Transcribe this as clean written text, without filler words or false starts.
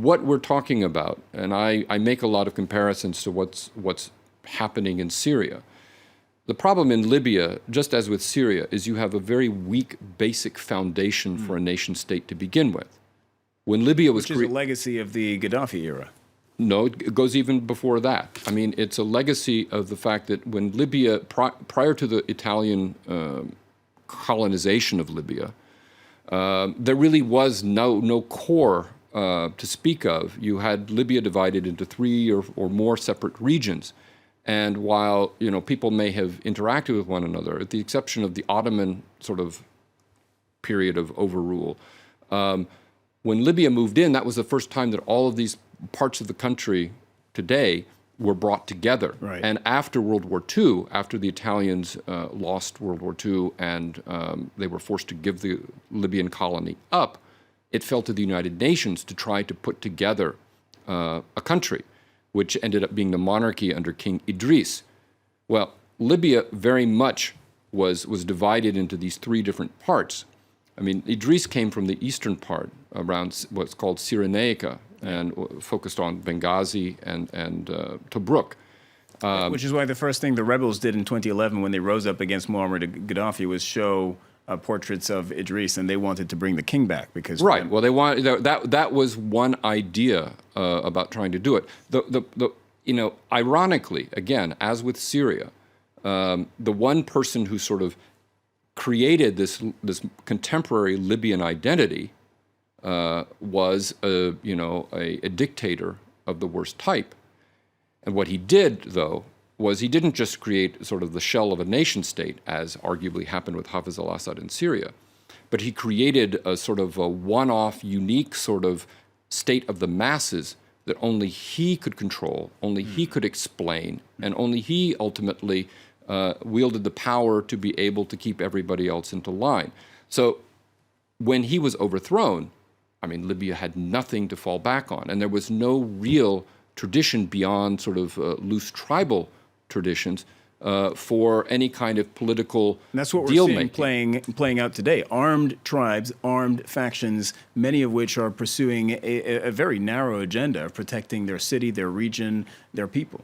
what we're talking about, and I make a lot of comparisons to what's happening in Syria. The problem in Libya, just as with Syria, is you have a very weak basic foundation for a nation state to begin with. When Libya was Which is a legacy of the Gaddafi era. No, it goes even before that. I mean, it's a legacy of the fact that when Libya, prior to the Italian colonization of Libya, there really was no core to speak of. You had Libya divided into three or more separate regions. And while, people may have interacted with one another, at the exception of the Ottoman sort of period of overrule, when Libya moved in, that was the first time that all of these parts of the country today were brought together. Right. And after World War II, after the Italians lost World War II and they were forced to give the Libyan colony up, it fell to the United Nations to try to put together a country, which ended up being the monarchy under King Idris. Well, Libya very much was divided into these three different parts. I mean, Idris came from the eastern part, around what's called Cyrenaica, and focused on Benghazi and Tobruk. Which is why the first thing the rebels did in 2011 when they rose up against Muammar Gaddafi was show portraits of Idris, and they wanted to bring the king back because right. Well, they wanted that was one idea about trying to do it. Ironically, again, as with Syria, the one person who sort of created this contemporary Libyan identity was a dictator of the worst type. And what he did, though, was he didn't just create sort of the shell of a nation state, as arguably happened with Hafez al-Assad in Syria, but he created a sort of a one-off, unique sort of state of the masses that only he could control, only he could explain, and only he ultimately wielded the power to be able to keep everybody else into line. So when he was overthrown, I mean, Libya had nothing to fall back on, and there was no real tradition beyond sort of loose tribal traditions for any kind of political deal-making. That's what we're seeing playing out today. Armed tribes, armed factions, many of which are pursuing a very narrow agenda of protecting their city, their region, their people.